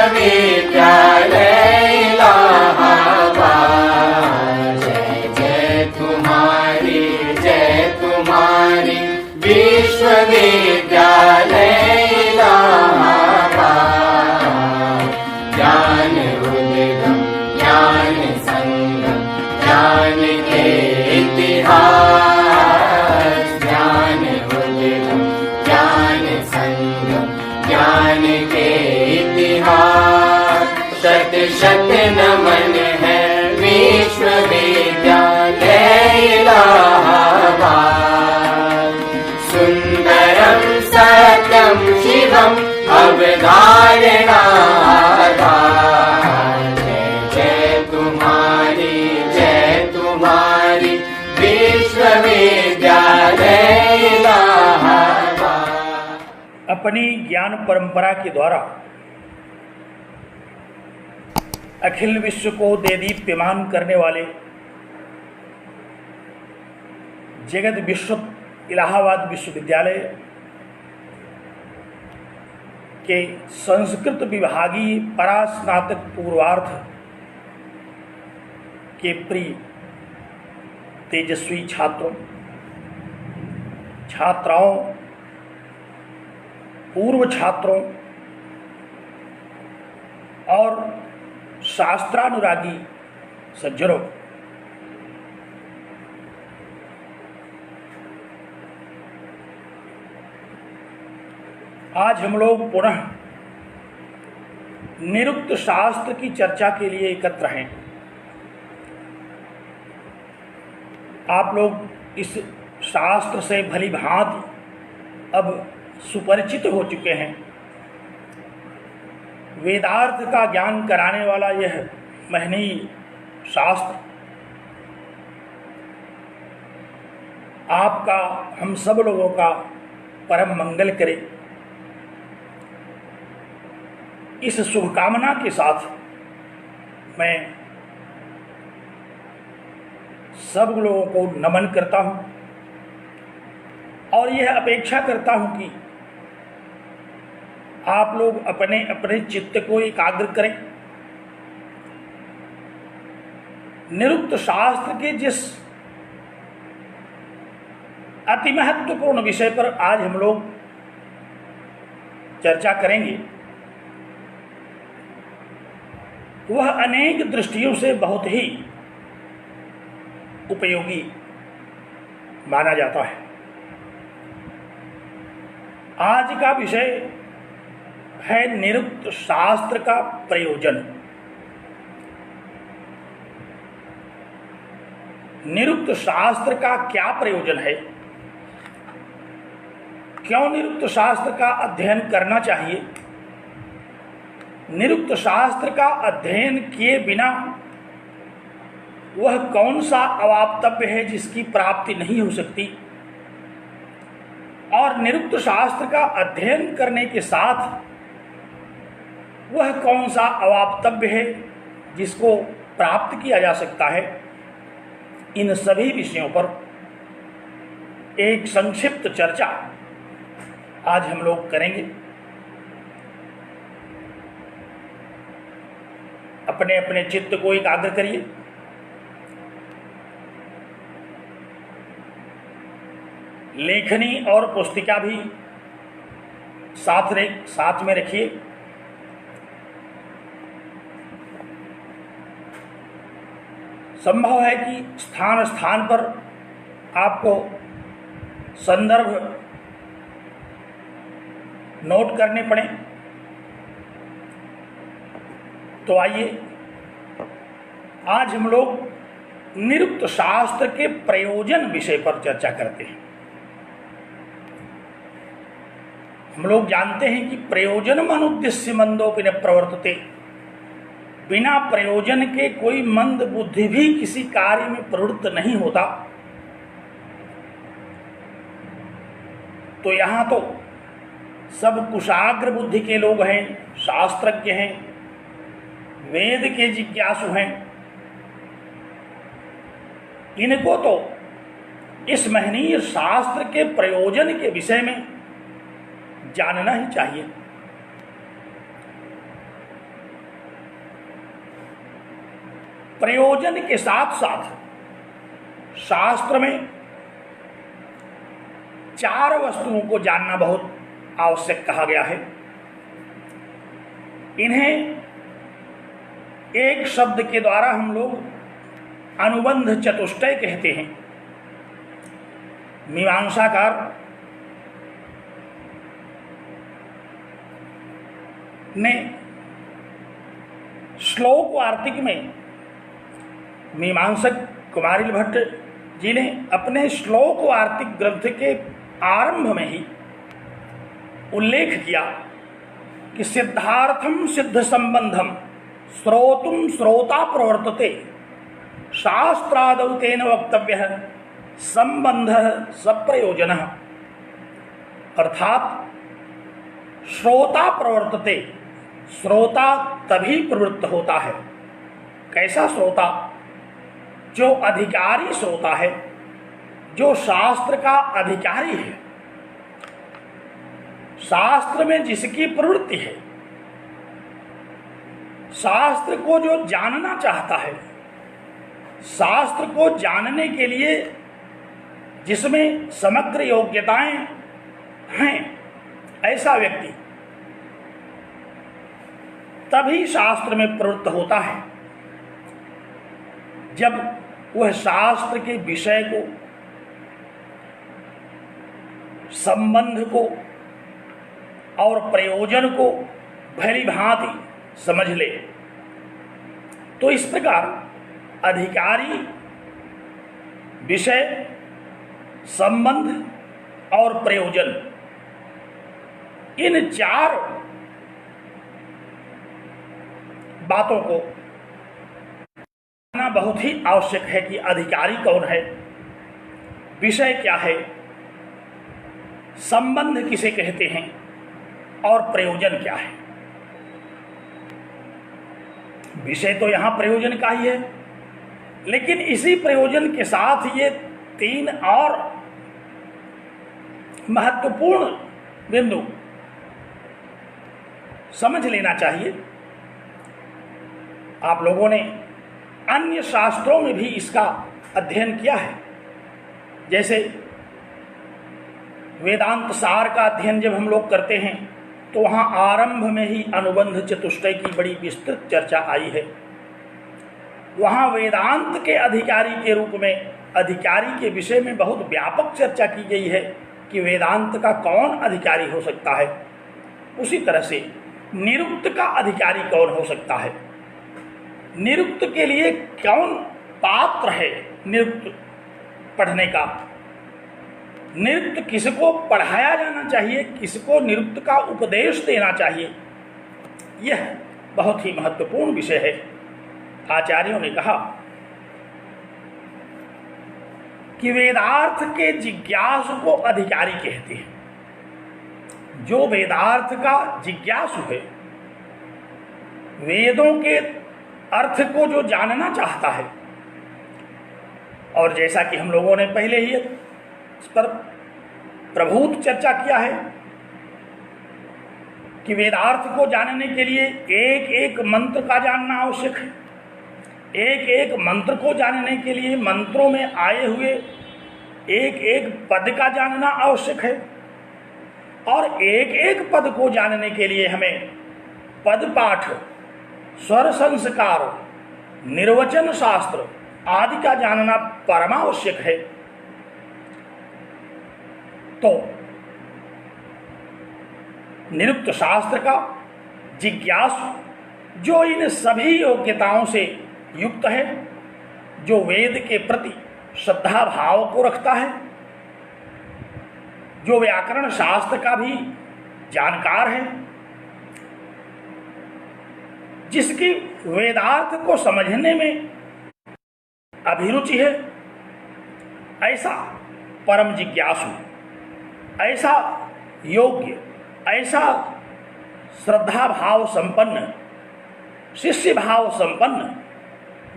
विश्वविद्यालय इलाहाबाद। जय तुम्हारी विश्वविद्यालय इलाहाबाद। ज्ञान उद्गम ज्ञान संगम ज्ञान के इतिहास। ज्ञान उद्गम ज्ञान संगम ज्ञान के इतिहास। शत शत नमन है विश्वविद्यालय इलाहाबाद। सुंदरम सत्यम शिवम अवधारणाधार। जय तुम्हारी विश्वविद्यालय इलाहाबाद। अपनी ज्ञान परंपरा के द्वारा अखिल विश्व को देदीप्यमान करने वाले जगत विश्व इलाहाबाद विश्वविद्यालय के संस्कृत विभागीय परास्नातक पूर्वार्ध के प्रिय तेजस्वी छात्रों, छात्राओं, पूर्व छात्रों और शास्त्रानुरागी सज्जनों, आज हम लोग पुनः निरुक्त शास्त्र की चर्चा के लिए एकत्र हैं। आप लोग इस शास्त्र से भली भांति अब सुपरिचित हो चुके हैं। वेदार्थ का ज्ञान कराने वाला यह महनीय शास्त्र आपका, हम सब लोगों का परम मंगल करे। इस शुभकामना के साथ मैं सब लोगों को नमन करता हूं और यह अपेक्षा करता हूं कि आप लोग अपने अपने चित्त को एकाग्र करें। निरुक्त शास्त्र के जिस अति महत्वपूर्ण विषय पर आज हम लोग चर्चा करेंगे, वह अनेक दृष्टियों से बहुत ही उपयोगी माना जाता है। आज का विषय है निरुक्त शास्त्र का प्रयोजन। निरुक्त शास्त्र का क्या प्रयोजन है, क्यों निरुक्त शास्त्र का अध्ययन करना चाहिए, निरुक्त शास्त्र का अध्ययन किए बिना वह कौन सा अवाप्तव्य है जिसकी प्राप्ति नहीं हो सकती, और निरुक्त शास्त्र का अध्ययन करने के साथ वह कौन सा अवाप्तव्य है जिसको प्राप्त किया जा सकता है। इन सभी विषयों पर एक संक्षिप्त चर्चा आज हम लोग करेंगे। अपने अपने चित्त को एकाग्र करिए। लेखनी और पुस्तिका भी साथ में रखिए। संभव है कि स्थान स्थान पर आपको संदर्भ नोट करने पड़े, तो आइए आज हम लोग निरुक्त शास्त्र के प्रयोजन विषय पर चर्चा करते हैं। हम लोग जानते हैं कि प्रयोजनम अनुद्देश्य मंदोपि न प्रवर्तते। बिना प्रयोजन के कोई मंद बुद्धि भी किसी कार्य में प्रवृत्त नहीं होता। तो यहाँ तो सब कुशाग्र बुद्धि के लोग हैं, शास्त्रज्ञ हैं, वेद के जिज्ञासु हैं। इनको तो इस महनीय शास्त्र के प्रयोजन के विषय में जानना ही चाहिए। प्रयोजन के साथ साथ शास्त्र में 4 वस्तुओं को जानना बहुत आवश्यक कहा गया है। इन्हें एक शब्द के द्वारा हम लोग अनुबंध चतुष्टय कहते हैं। मीमांसाकार ने श्लोक वार्तिक में मीमांसक कुमारिल भट्ट जी ने अपने श्लोक वार्तिक ग्रंथ के आरंभ में ही उल्लेख किया कि सिद्धार्थम सिद्ध संबंधम श्रोतुम श्रोता प्रवर्तते शास्त्रादौ तेन वक्तव्य संबंध सप्रयोजन। अर्थात श्रोता प्रवर्तते, श्रोता तभी प्रवृत्त होता है। कैसा श्रोता? जो अधिकारी श्रोता है, जो शास्त्र का अधिकारी है, शास्त्र में जिसकी प्रवृत्ति है, शास्त्र को जो जानना चाहता है, शास्त्र को जानने के लिए जिसमें समग्र योग्यताएं हैं, ऐसा व्यक्ति तभी शास्त्र में प्रवृत्त होता है जब वह शास्त्र के विषय को, संबंध को और प्रयोजन को भली भांति समझ ले। तो इस प्रकार अधिकारी, विषय, संबंध और प्रयोजन, इन 4 बातों को जानना बहुत ही आवश्यक है कि अधिकारी कौन है, विषय क्या है, संबंध किसे कहते हैं और प्रयोजन क्या है। विषय तो यहां प्रयोजन का ही है, लेकिन इसी प्रयोजन के साथ ये 3 और महत्वपूर्ण बिंदु समझ लेना चाहिए। आप लोगों ने अन्य शास्त्रों में भी इसका अध्ययन किया है। जैसे वेदांत सार का अध्ययन जब हम लोग करते हैं तो वहाँ आरंभ में ही अनुबंध चतुष्टय की बड़ी विस्तृत चर्चा आई है। वहाँ वेदांत के अधिकारी के रूप में, अधिकारी के विषय में बहुत व्यापक चर्चा की गई है कि वेदांत का कौन अधिकारी हो सकता है। उसी तरह से निरुक्त का अधिकारी कौन हो सकता है, निरुक्त के लिए कौन पात्र है निरुक्त पढ़ने का, निरुक्त किसको पढ़ाया जाना चाहिए, किसको निरुक्त का उपदेश देना चाहिए, यह बहुत ही महत्वपूर्ण विषय है। आचार्यों ने कहा कि वेदार्थ के जिज्ञासु को अधिकारी कहते हैं। जो वेदार्थ का जिज्ञासु है, वेदों के अर्थ को जो जानना चाहता है, और जैसा कि हम लोगों ने पहले ही इस पर प्रभूत चर्चा किया है कि वेदार्थ को जानने के लिए एक एक मंत्र का जानना आवश्यक है। एक एक मंत्र को जानने के लिए मंत्रों में आए हुए एक एक पद का जानना आवश्यक है, और एक एक पद को जानने के लिए हमें पद पाठ, स्वर संस्कार, निर्वचन शास्त्र आदि का जानना परमावश्यक है। तो निरुक्त शास्त्र का जिज्ञासु जो इन सभी योग्यताओं से युक्त है, जो वेद के प्रति श्रद्धा भाव को रखता है, जो व्याकरण शास्त्र का भी जानकार है, जिसकी वेदार्थ को समझने में अभिरुचि है, ऐसा परम जिज्ञासु, ऐसा योग्य, ऐसा श्रद्धा भाव संपन्न, शिष्य भाव संपन्न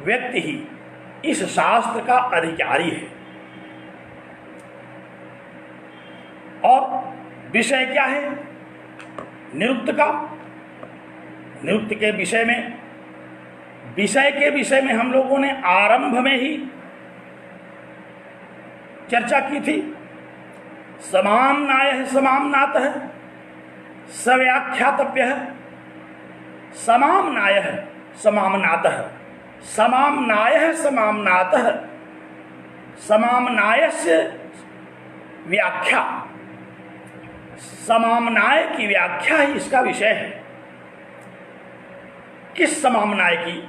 व्यक्ति ही इस शास्त्र का अधिकारी है। और विषय क्या है निरुक्त का? निरुक्त के विषय में विषय के विषय में हम लोगों ने आरंभ में ही चर्चा की थी। समाम्नायः समाम्नातः सव्याख्यातव्यः, समाम्नायः समाम्नातः, समाम्नायः समाम्नातः, समाम्नायस्य व्याख्या, समाम्नाय की व्याख्या ही इसका विषय है। किस समाम्नाय की?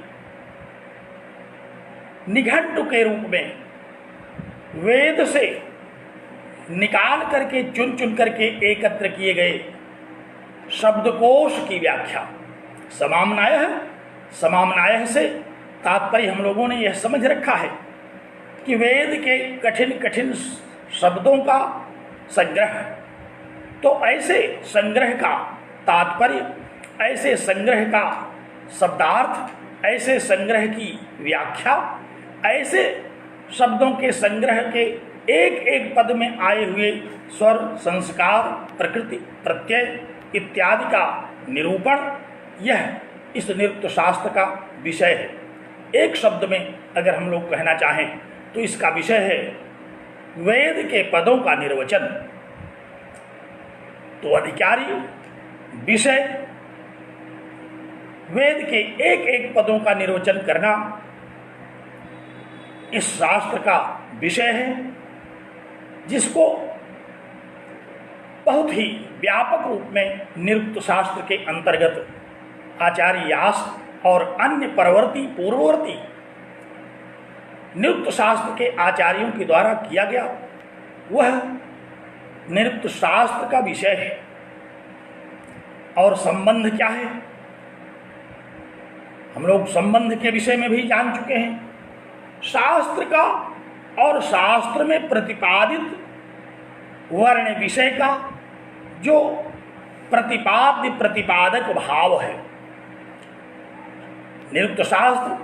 निघंटु के रूप में वेद से निकाल करके चुन चुन करके एकत्र किए गए शब्दकोश की व्याख्या। समाम्नाय है, समाम्नाय से तात्पर्य हम लोगों ने यह समझ रखा है कि वेद के कठिन कठिन शब्दों का संग्रह। तो ऐसे संग्रह का तात्पर्य, ऐसे संग्रह का शब्दार्थ, ऐसे संग्रह की व्याख्या, ऐसे शब्दों के संग्रह के एक एक पद में आए हुए स्वर, संस्कार, प्रकृति, प्रत्यय इत्यादि का निरूपण, यह इस निरुक्त शास्त्र का विषय है। एक शब्द में अगर हम लोग कहना चाहें तो इसका विषय है वेद के पदों का निर्वचन। तो अधिकारी, विषय, वेद के एक एक पदों का निर्वचन करना इस शास्त्र का विषय है, जिसको बहुत ही व्यापक रूप में निरुक्त शास्त्र के अंतर्गत आचार्य व्यास और अन्य परवर्ती पूर्ववर्ती निरुक्त शास्त्र के आचार्यों के द्वारा किया गया। वह निरुक्त शास्त्र का विषय है। और संबंध क्या है? हम लोग संबंध के विषय में भी जान चुके हैं। शास्त्र का और शास्त्र में प्रतिपादित वर्ण विषय का जो प्रतिपाद्य प्रतिपादक भाव है। निरुक्त शास्त्र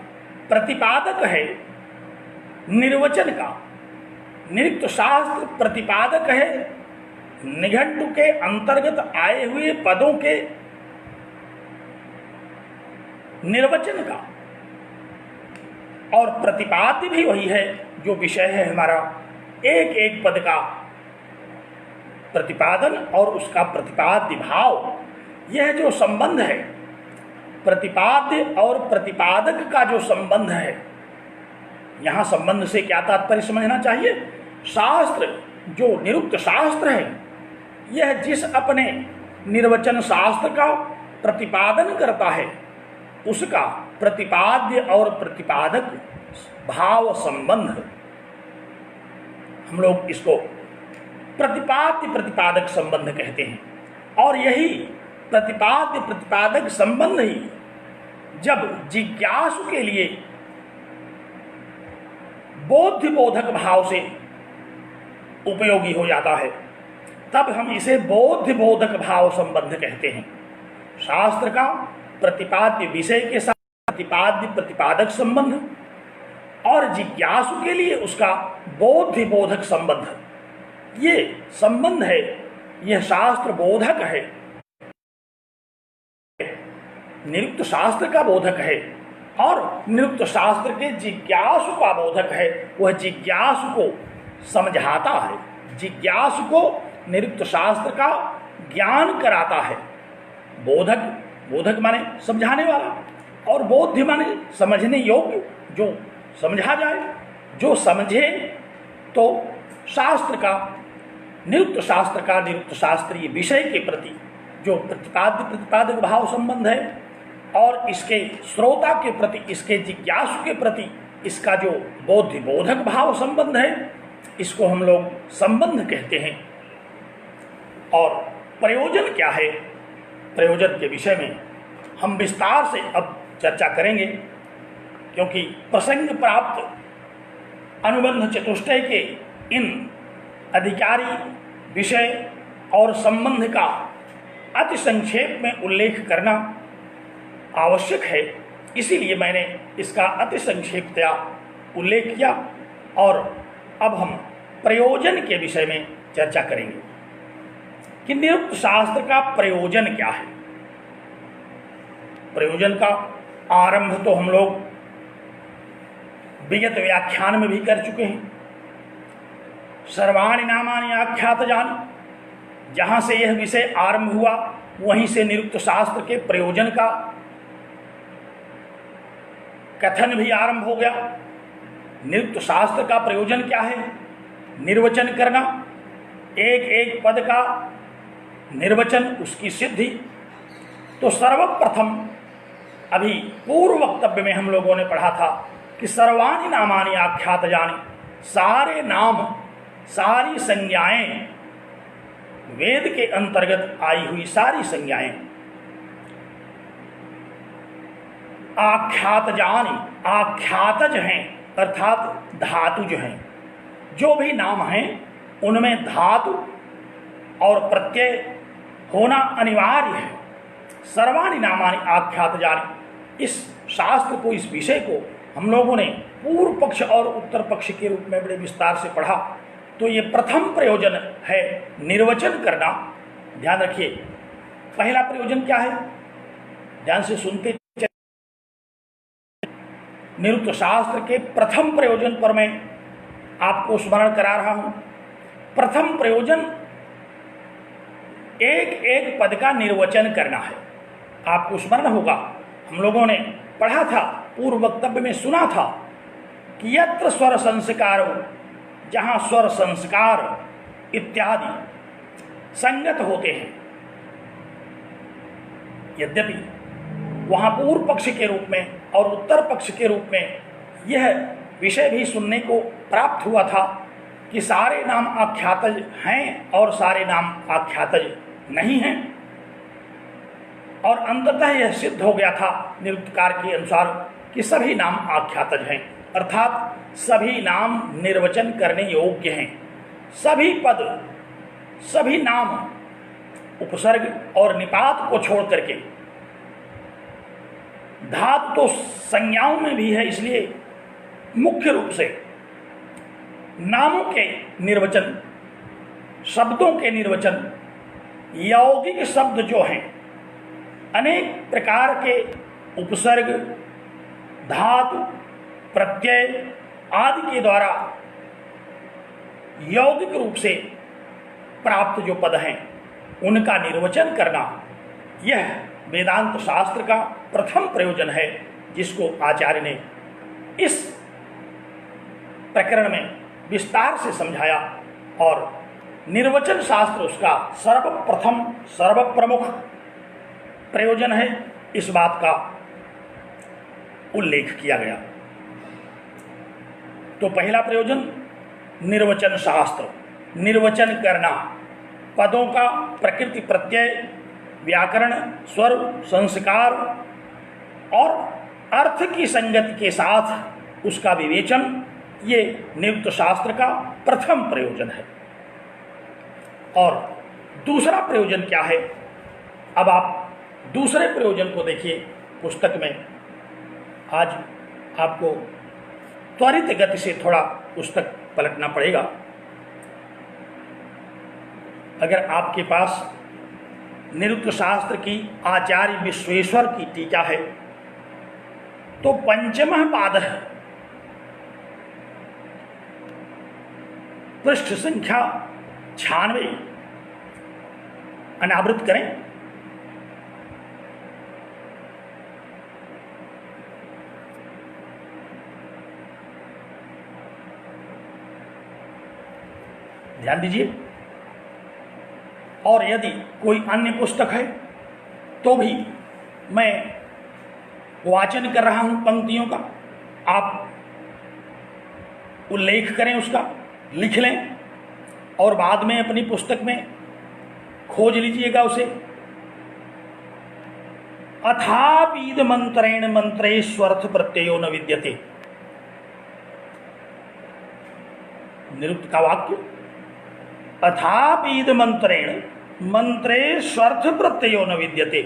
प्रतिपादक है निर्वचन का, निरुक्त शास्त्र प्रतिपादक है निघंटु के अंतर्गत आए हुए पदों के निर्वचन का, और प्रतिपाद्य भी वही है जो विषय है हमारा, एक एक पद का प्रतिपादन और उसका प्रतिपाद्य भाव। यह जो संबंध है, प्रतिपाद्य और प्रतिपादक का जो संबंध है, यहाँ संबंध से क्या तात्पर्य समझना चाहिए? शास्त्र जो निरुक्त शास्त्र है, यह जिस अपने निर्वचन शास्त्र का प्रतिपादन करता है, उसका प्रतिपाद्य और प्रतिपादक भाव संबंध, हम लोग इसको प्रतिपाद्य प्रतिपादक संबंध कहते हैं। और यही प्रतिपाद्य प्रतिपादक संबंध ही जब जिज्ञासु के लिए बोध बोधक भाव से उपयोगी हो जाता है, तब हम इसे बोध बोधक भाव संबंध कहते हैं। शास्त्र का प्रतिपाद्य विषय के साथ प्रतिपाद्य प्रतिपादक संबंध और जिज्ञासु के लिए उसका बोध बोधक संबंध, ये संबंध है, यह शास्त्र बोधक है, निरुक्त शास्त्र का बोधक है और निरुक्त शास्त्र के जिज्ञासु का बोधक है। वह जिज्ञासु को समझाता है, जिज्ञासु को निरुक्त शास्त्र का ज्ञान कराता है। बोधक, बोधक माने समझाने वाला, और बोध्य माने समझने योग्य, जो समझा जाए, जो समझे। तो शास्त्र का, निरुक्त शास्त्र का निरुक्त शास्त्रीय विषय के प्रति जो प्रतिपाद्य प्रतिपादक भाव संबंध है, और इसके श्रोता के प्रति, इसके जिज्ञासु के प्रति इसका जो बोध्य बोधक भाव संबंध है, इसको हम लोग संबंध कहते हैं। और प्रयोजन क्या है, प्रयोजन के विषय में हम विस्तार से अब चर्चा करेंगे, क्योंकि प्रसंग प्राप्त अनुबंध चतुष्टय के इन अधिकारी विषय और संबंध का अति संक्षेप में उल्लेख करना आवश्यक है। इसीलिए मैंने इसका अति संक्षेपतया उल्लेख किया। और अब हम प्रयोजन के विषय में चर्चा करेंगे कि निरुक्त शास्त्र का प्रयोजन क्या है। प्रयोजन का आरंभ तो हम लोग विगत व्याख्यान में भी कर चुके हैं। सर्वाणि नामानि आख्यात जानी, जहाँ से यह विषय आरंभ हुआ वहीं से निरुक्त शास्त्र के प्रयोजन का कथन भी आरंभ हो गया। निरुक्त शास्त्र का प्रयोजन क्या है? निर्वचन करना, एक एक पद का निर्वचन, उसकी सिद्धि। तो सर्वप्रथम अभी पूर्व वक्तव्य में हम लोगों ने पढ़ा था कि सर्वाणि नामानि आख्यात जानी, सारे नाम, सारी संज्ञाएं, वेद के अंतर्गत आई हुई सारी संज्ञाएं आख्यात जानी, आख्यातज हैं, अर्थात धातुज हैं। जो भी नाम हैं उनमें धातु और प्रत्यय होना अनिवार्य है। सर्वाणि नामानि आख्यात जानी, इस शास्त्र को, इस विषय को हम लोगों ने पूर्व पक्ष और उत्तर पक्ष के रूप में बड़े विस्तार से पढ़ा। तो ये प्रथम प्रयोजन है निर्वचन करना। ध्यान रखिए, पहला प्रयोजन क्या है? ध्यान से सुनते। निरुक्त शास्त्र के प्रथम प्रयोजन पर मैं आपको स्मरण करा रहा हूं। प्रथम प्रयोजन एक एक पद का निर्वचन करना है। आपको स्मरण होगा, हम लोगों ने पढ़ा था, पूर्व वक्तव्य में सुना था कि यत्र स्वर संस्कार, जहां स्वर संस्कार इत्यादि संगत होते हैं, यद्यपि वहां पूर्व पक्ष के रूप में और उत्तर पक्ष के रूप में यह विषय भी सुनने को प्राप्त हुआ था कि सारे नाम आख्यातज हैं और सारे नाम आख्यातज नहीं हैं, और अंततः यह सिद्ध हो गया था निरुक्तकार के अनुसार कि सभी नाम आख्यातज हैं, अर्थात सभी नाम निर्वचन करने योग्य हैं। सभी पद, सभी नाम उपसर्ग और निपात को छोड़ करके, धातु तो संज्ञाओं में भी है, इसलिए मुख्य रूप से नामों के निर्वचन, शब्दों के निर्वचन, यौगिक शब्द जो हैं, अनेक प्रकार के उपसर्ग, धातु, प्रत्यय आदि के द्वारा यौगिक रूप से प्राप्त जो पद हैं उनका निर्वचन करना, यह वेदांत शास्त्र का प्रथम प्रयोजन है, जिसको आचार्य ने इस प्रकरण में विस्तार से समझाया। और निर्वचन शास्त्र उसका सर्वप्रथम, सर्वप्रमुख प्रयोजन है, इस बात का उल्लेख किया गया। तो पहला प्रयोजन निर्वचन शास्त्र, निर्वचन करना, पदों का प्रकृति, प्रत्यय, व्याकरण, स्वर, संस्कार और अर्थ की संगति के साथ उसका विवेचन, ये निरुक्त शास्त्र का प्रथम प्रयोजन है। और दूसरा प्रयोजन क्या है? अब आप दूसरे प्रयोजन को देखिए। पुस्तक में आज आपको त्वरित गति से थोड़ा पुस्तक पलटना पड़ेगा। अगर आपके पास निरुक्त शास्त्र की आचार्य विश्वेश्वर की टीका है तो पंचमः पादः, पृष्ठ संख्या 96 अनावृत करें। ध्यान दीजिए। और यदि कोई अन्य पुस्तक है तो भी मैं वाचन कर रहा हूं पंक्तियों का, आप उल्लेख करें, उसका लिख लें और बाद में अपनी पुस्तक में खोज लीजिएगा उसे। अथापीद मंत्रेण मंत्रेष्वर्थ प्रत्ययो न विद्यते, निरुक्त का वाक्य। अथापीद मंत्रेण मंत्रेष्वर्थ प्रत्ययो न विद्यते,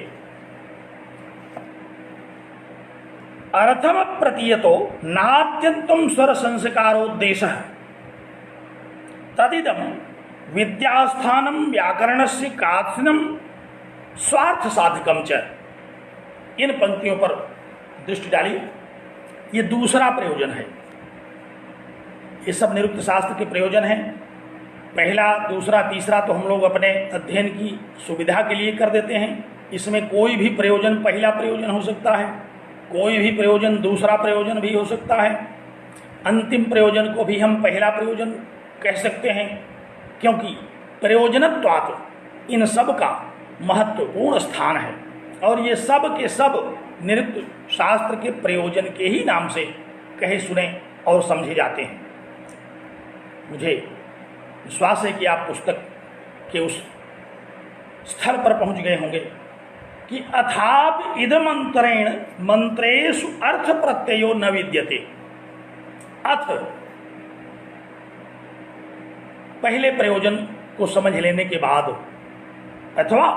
अर्थम प्रतीयतो नात्यंतम स्वर संस्कारोद्देशः तदिदम विद्यास्थानम व्याकरणस्य काथिनम स्वार्थ साधकम च। इन पंक्तियों पर दृष्टि डालिए। ये दूसरा प्रयोजन है। ये सब निरुक्त शास्त्र के प्रयोजन हैं। पहला, दूसरा, तीसरा तो हम लोग अपने अध्ययन की सुविधा के लिए कर देते हैं। इसमें कोई भी प्रयोजन पहला प्रयोजन हो सकता है, कोई भी प्रयोजन दूसरा प्रयोजन भी हो सकता है, अंतिम प्रयोजन को भी हम पहला प्रयोजन कह सकते हैं, क्योंकि प्रयोजनत्वात् इन सब का महत्वपूर्ण स्थान है और ये सब के सब निरुक्त शास्त्र के प्रयोजन के ही नाम से कहे सुने और समझे जाते हैं। मुझे विश्वास है कि आप पुस्तक के उस स्थल पर पहुंच गए होंगे कि अथाप इदमंत्रेण मंत्रेषु अर्थ प्रत्ययो न विद्यते। अथ पहले प्रयोजन को समझ लेने के बाद अथवा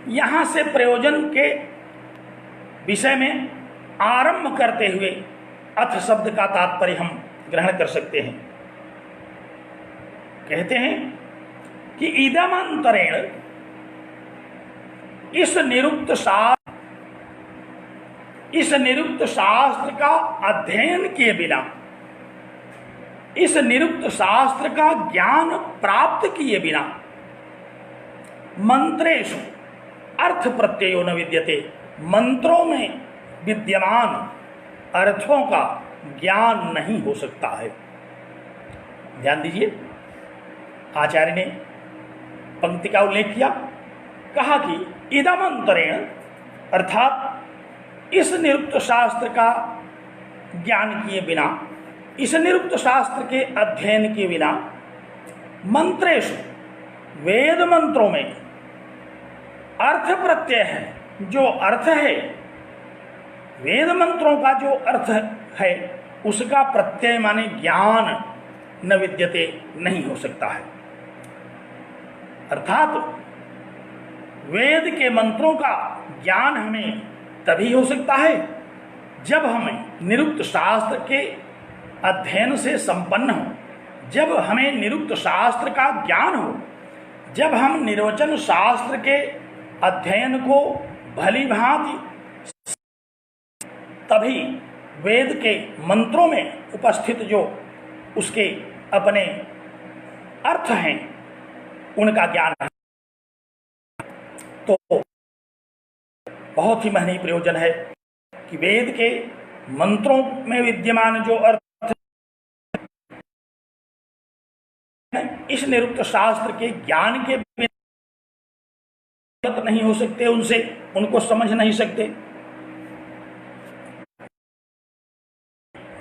यहां से प्रयोजन के विषय में आरंभ करते हुए अथ शब्द का तात्पर्य हम ग्रहण कर सकते हैं। कहते हैं कि इदमंतरेण, इस निरुक्त शास्त्र का अध्ययन किए बिना, इस निरुक्त शास्त्र का ज्ञान प्राप्त किए बिना मंत्रेषु अर्थ प्रत्ययो न विद्यते, मंत्रों में विद्यमान अर्थों का ज्ञान नहीं हो सकता है। ध्यान दीजिए, आचार्य ने पंक्ति का उल्लेख किया, कहा कि इदमंतरेण अर्थात इस निरुक्त शास्त्र का ज्ञान किए बिना, इस निरुक्त शास्त्र के अध्ययन के बिना मंत्रेषु, वेद मंत्रों में अर्थ प्रत्यय है, जो अर्थ है, वेद मंत्रों का जो अर्थ है उसका प्रत्यय माने ज्ञान न विद्यते, नहीं हो सकता है। अर्थात वेद के मंत्रों का ज्ञान हमें तभी हो सकता है जब हमें निरुक्त शास्त्र के अध्ययन से संपन्न हो, जब हमें निरुक्त शास्त्र का ज्ञान हो, जब हम निर्वचन शास्त्र के अध्ययन को भली भांति, तभी वेद के मंत्रों में उपस्थित जो उसके अपने अर्थ हैं उनका ज्ञान है। तो बहुत ही महनीय प्रयोजन है कि वेद के मंत्रों में विद्यमान जो अर्थ इस निरुक्त शास्त्र के ज्ञान के बिना नहीं हो सकते, उनसे उनको समझ नहीं सकते।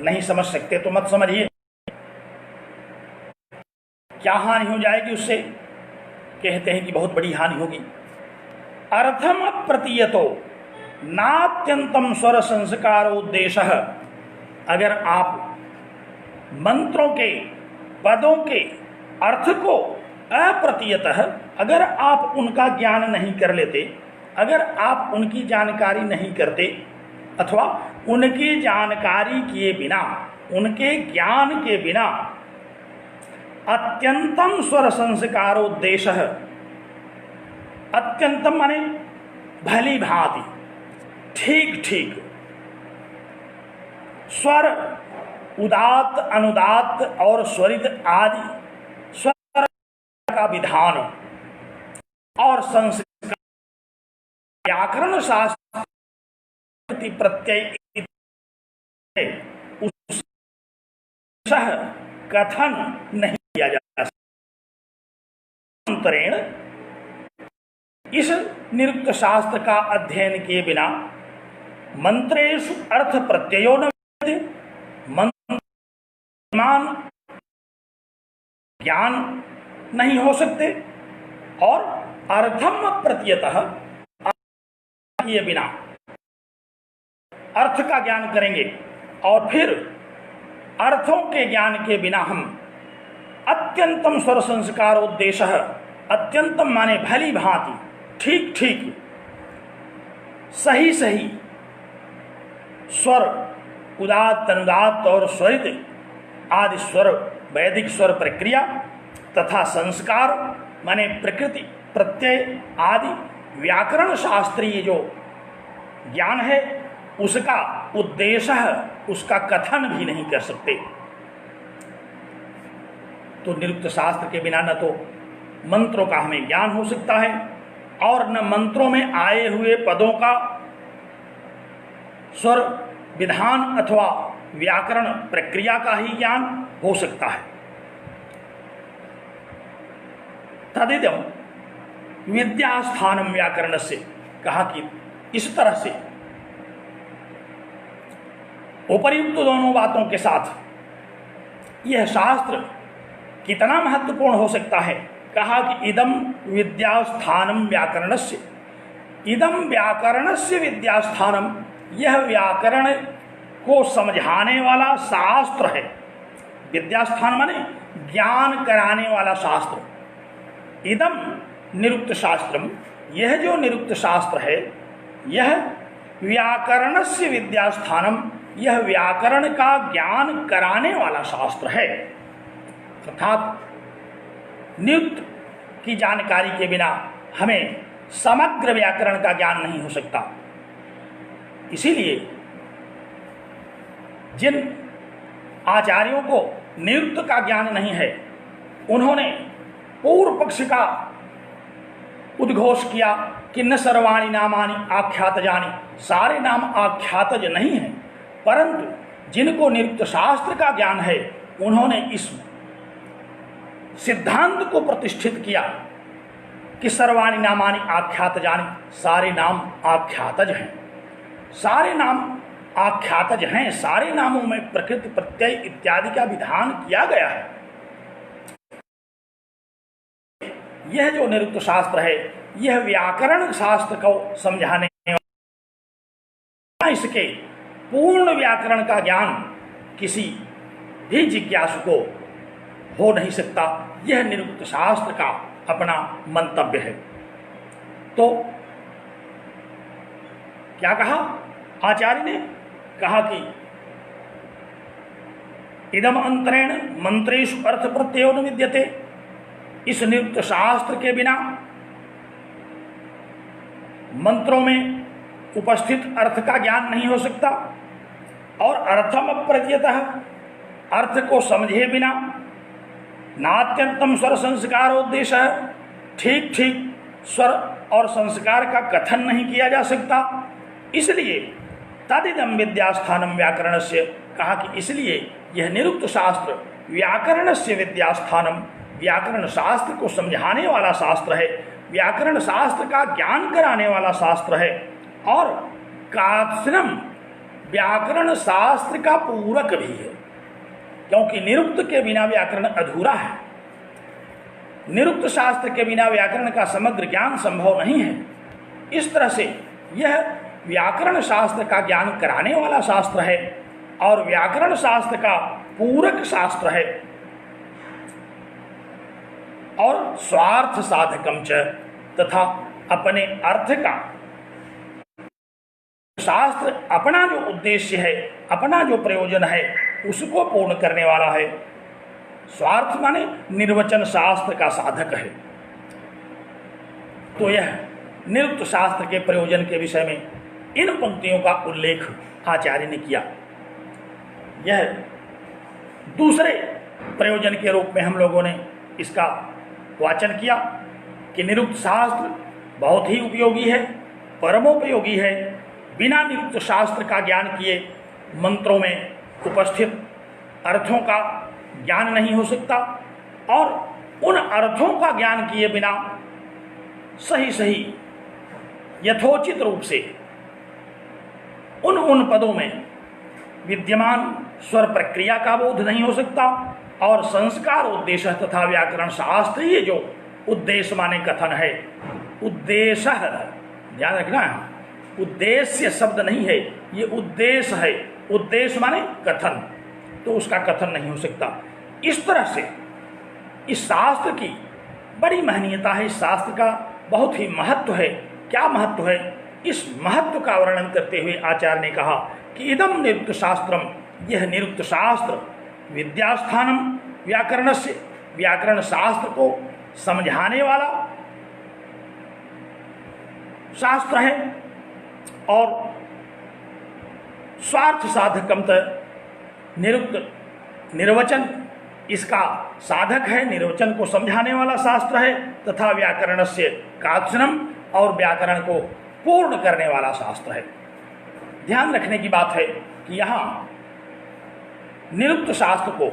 नहीं समझ सकते तो मत समझिए, क्या हानि हो जाएगी उससे? कहते हैं कि बहुत बड़ी हानि होगी। अर्थम प्रतीयतो नात्यंतम स्वर संस्कारोद्देश्य, अगर आप मंत्रों के पदों के अर्थ को अप्रतीयतः, अगर आप उनका ज्ञान नहीं कर लेते, अगर आप उनकी जानकारी नहीं करते अथवा उनकी जानकारी किए बिना, उनके ज्ञान के बिना अत्यंतम स्वर संस्कारोद्देश्य, अत्यंतम माने भली भांति, ठीक ठीक, स्वर उदात्त अनुदात्त और स्वरित आदि स्वर का विधान और संस्कार, व्याकरण शास्त्र प्रत्यय उस कथन नहीं किया जा सकता। इस निरुक्त शास्त्र का अध्ययन किए बिना मंत्रेषु अर्थ प्रत्ययो न विद्यते, मंत्रमान ज्ञान नहीं हो सकते, और अर्थम प्रत्ययतः किए बिना अर्थ का ज्ञान करेंगे, और फिर अर्थों के ज्ञान के बिना हम अत्यंतम स्वर संस्कारोद्देश्य, अत्यंतम माने भली भांति, ठीक ठीक, सही सही स्वर उदात्त अनुदात्त और स्वरित आदि स्वर, वैदिक स्वर प्रक्रिया तथा संस्कार माने प्रकृति प्रत्यय आदि व्याकरण शास्त्रीय जो ज्ञान है उसका उद्देश्य, उसका कथन भी नहीं कर सकते। तो निरुक्त शास्त्र के बिना न तो मंत्रों का हमें ज्ञान हो सकता है और न मंत्रों में आए हुए पदों का स्वर विधान अथवा व्याकरण प्रक्रिया का ही ज्ञान हो सकता है। तदिदम विद्यास्थानम व्याकरण से कहा कि इस तरह से उपर्युक्त दोनों बातों के साथ यह शास्त्र कितना महत्वपूर्ण हो सकता है। कहा कि इदम विद्यास्थानम व्याकरणस्य, इदम व्याकरणस्य विद्यास्थानम, यह व्याकरण को समझाने वाला शास्त्र है। विद्यास्थान माने ज्ञान कराने वाला शास्त्र। इदम निरुक्त शास्त्रम, यह जो निरुक्त शास्त्र है यह व्याकरणस्य विद्यास्थानम, यह व्याकरण का ज्ञान कराने वाला शास्त्र है। अर्थात निरुक्त की जानकारी के बिना हमें समग्र व्याकरण का ज्ञान नहीं हो सकता। इसीलिए जिन आचार्यों को निरुक्त का ज्ञान नहीं है उन्होंने पूर्व पक्ष का उद्घोष किया कि न सर्वाणि नामानि आख्यातजानि, सारे नाम आख्यातज नहीं हैं, परंतु जिनको निरुक्त शास्त्र का ज्ञान है उन्होंने इस सिद्धांत को प्रतिष्ठित किया कि सर्वाणि नामानि आख्यातजानि, सारे नाम आख्यातज हैं। सारे नाम आख्यातज हैं, सारे नामों में प्रकृति प्रत्यय इत्यादि का विधान किया गया है। यह जो निरुक्त शास्त्र है यह व्याकरण शास्त्र को समझाने, इसके पूर्ण व्याकरण का ज्ञान किसी भी जिज्ञासु को हो नहीं सकता। यह निरुक्त शास्त्र का अपना मंतव्य है। तो क्या कहा आचार्य ने? कहा कि इदम अंतरेण मंत्रेषु अर्थ प्रत्ययो न विद्यते, इस निरुक्त शास्त्र के बिना मंत्रों में उपस्थित अर्थ का ज्ञान नहीं हो सकता और अर्थम अप्रत्यतः, अर्थ को समझे बिना नात्यंतम स्वर संस्कारोद्देश्य, ठीक ठीक स्वर और संस्कार का कथन नहीं किया जा सकता। इसलिए तदिदम विद्यास्थानम व्याकरणस्य, कहा कि इसलिए यह निरुक्त शास्त्र व्याकरणस्य विद्यास्थानम, व्याकरण शास्त्र को समझाने वाला शास्त्र है, व्याकरण शास्त्र का ज्ञान कराने वाला शास्त्र है और कात्स्नम व्याकरण शास्त्र का पूरक भी है, क्योंकि निरुक्त के बिना व्याकरण अधूरा है। निरुक्त शास्त्र के बिना व्याकरण का समग्र ज्ञान संभव नहीं है। इस तरह से यह व्याकरण शास्त्र का ज्ञान कराने वाला शास्त्र है और व्याकरण शास्त्र का पूरक शास्त्र है और स्वार्थ साधकम च, तथा अपने अर्थ का शास्त्र अपना जो उद्देश्य है, अपना जो प्रयोजन है उसको पूर्ण करने वाला है। स्वार्थ माने निर्वचन शास्त्र का साधक है। तो यह निरुक्त शास्त्र के प्रयोजन के विषय में इन पंक्तियों का उल्लेख आचार्य ने किया। यह दूसरे प्रयोजन के रूप में हम लोगों ने इसका वाचन किया कि निरुक्त शास्त्र बहुत ही उपयोगी है, परमोपयोगी है। बिना निरुक्त शास्त्र का ज्ञान किए मंत्रों में उपस्थित अर्थों का ज्ञान नहीं हो सकता और उन अर्थों का ज्ञान किए बिना सही सही यथोचित रूप से उन पदों में विद्यमान स्वर प्रक्रिया का बोध नहीं हो सकता और संस्कार उद्देश्य तथा व्याकरण शास्त्रीय जो उद्देश्य माने कथन है, उद्देश्य ध्यान रखना है, उद्देश्य शब्द नहीं है, ये उद्देश्य है। उद्देश्य माने कथन, तो उसका कथन नहीं हो सकता। इस तरह से इस शास्त्र की बड़ी महनीयता है, इस शास्त्र का बहुत ही महत्व है। क्या महत्व है? इस महत्व का वर्णन करते हुए आचार्य ने कहा कि इदम निरुक्त शास्त्रम, यह निरुक्त शास्त्र विद्यास्थानम व्याकरणस्य, व्याकरण शास्त्र को समझाने वाला शास्त्र है और स्वार्थ साधकम निरुक्त निर्वचन इसका साधक है, निर्वचन को समझाने वाला शास्त्र है, तथा व्याकरणस्य काचनम, और व्याकरण को पूर्ण करने वाला शास्त्र है। ध्यान रखने की बात है कि यहाँ निरुक्त शास्त्र को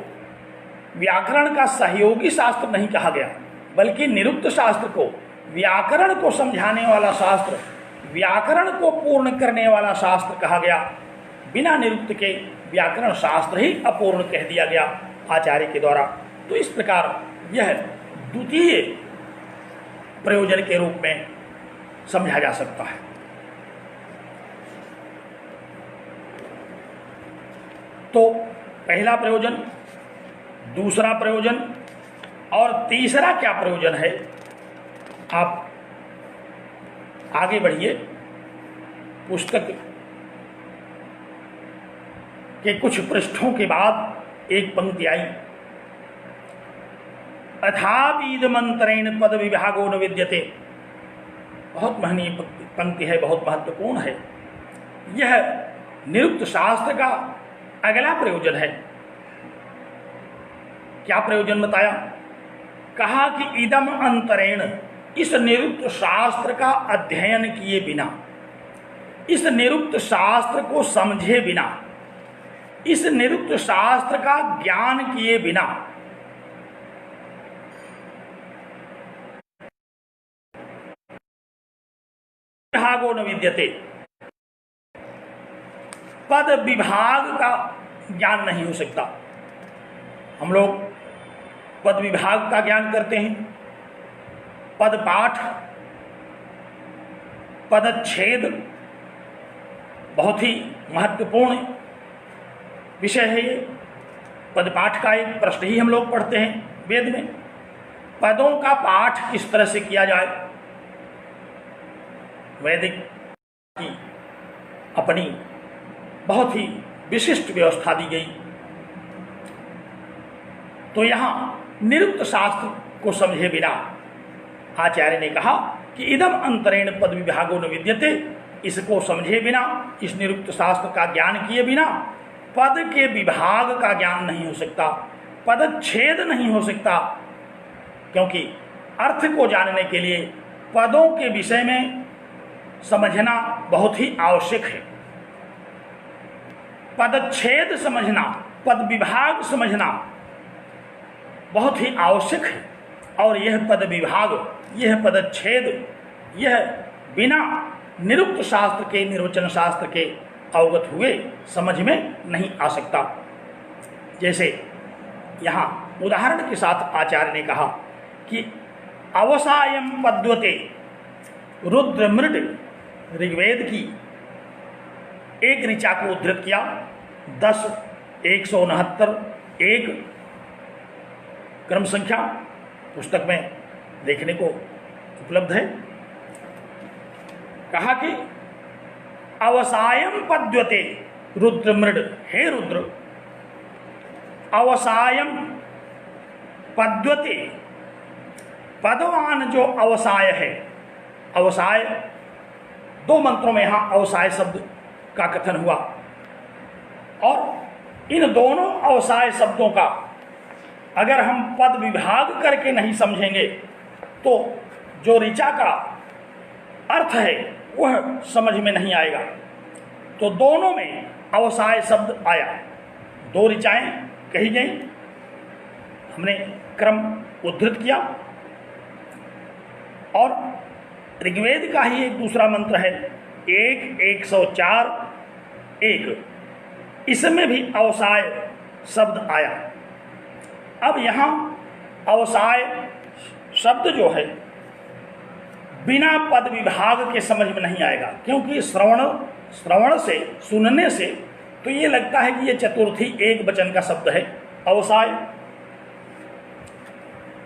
व्याकरण का सहयोगी शास्त्र नहीं कहा गया, बल्कि निरुक्त शास्त्र को व्याकरण को समझाने वाला शास्त्र, व्याकरण को पूर्ण करने वाला शास्त्र कहा गया। बिना निरुक्त के व्याकरण शास्त्र ही अपूर्ण कह दिया गया आचार्य के द्वारा। तो इस प्रकार यह द्वितीय प्रयोजन के रूप में समझा जा सकता है। तो पहला प्रयोजन, दूसरा प्रयोजन और तीसरा क्या प्रयोजन है, आप आगे बढ़िए। पुस्तक के कुछ पृष्ठों के बाद एक पंक्ति आई, अथापीदमंतरेण पद विभागो न विद्यते। बहुत महनीय पंक्ति है, बहुत महत्वपूर्ण है। यह निरुक्त शास्त्र का अगला प्रयोजन है। क्या प्रयोजन बताया? कहा कि इदम अंतरेण, इस निरुक्त शास्त्र का अध्ययन किए बिना, इस निरुक्त शास्त्र को समझे बिना, इस निरुक्त शास्त्र का ज्ञान किए बिना विभागो न विद्यते, पद विभाग का ज्ञान नहीं हो सकता। हम लोग पद विभाग का ज्ञान करते हैं, पद पाठ, पदच्छेद बहुत ही महत्वपूर्ण विषय है। ये पद पाठ का एक प्रश्न ही हम लोग पढ़ते हैं वेद में। पदों का पाठ किस तरह से किया जाए, वैदिक की अपनी बहुत ही विशिष्ट व्यवस्था दी गई। तो यहाँ निरुक्त शास्त्र को समझे बिना आचार्य ने कहा कि इदम अंतरेण पद विभागो न विद्यते, इसको समझे बिना, इस निरुक्त शास्त्र का ज्ञान किए बिना पद के विभाग का ज्ञान नहीं हो सकता, पदच्छेद नहीं हो सकता। क्योंकि अर्थ को जानने के लिए पदों के विषय में समझना बहुत ही आवश्यक है। पदच्छेद समझना, पद विभाग समझना बहुत ही आवश्यक है। और यह पद विभाग, यह पदच्छेद, यह बिना निरुक्त शास्त्र के, निर्वचन शास्त्र के अवगत हुए समझ में नहीं आ सकता। जैसे यहाँ उदाहरण के साथ आचार्य ने कहा कि अवसायम पद्वते, रुद्र मृड ऋग्वेद की एक ऋचा को उद्धृत किया। 10, 169 एक क्रम संख्या पुस्तक में देखने को उपलब्ध है। कहा कि अवसायम पद्यते रुद्र मृड, हे रुद्र, अवसायम पद्यते, पदवान जो अवसाय है, अवसाय, 2 मंत्रों में यहां अवसाय शब्द का कथन हुआ। और इन दोनों अवसाय शब्दों का अगर हम पद विभाग करके नहीं समझेंगे तो जो ऋचा का अर्थ है वह समझ में नहीं आएगा। तो दोनों में अवसाय शब्द आया, 2 ऋचाएं कही गई, हमने क्रम उद्धृत किया। और ऋग्वेद का ही एक दूसरा मंत्र है 104 1, इसमें भी अवसाय शब्द आया। अब यहाँ अवसाय शब्द जो है बिना पद विभाग के समझ में नहीं आएगा, क्योंकि श्रवण से, सुनने से तो ये लगता है कि ये चतुर्थी एक वचन का शब्द है अवसाय।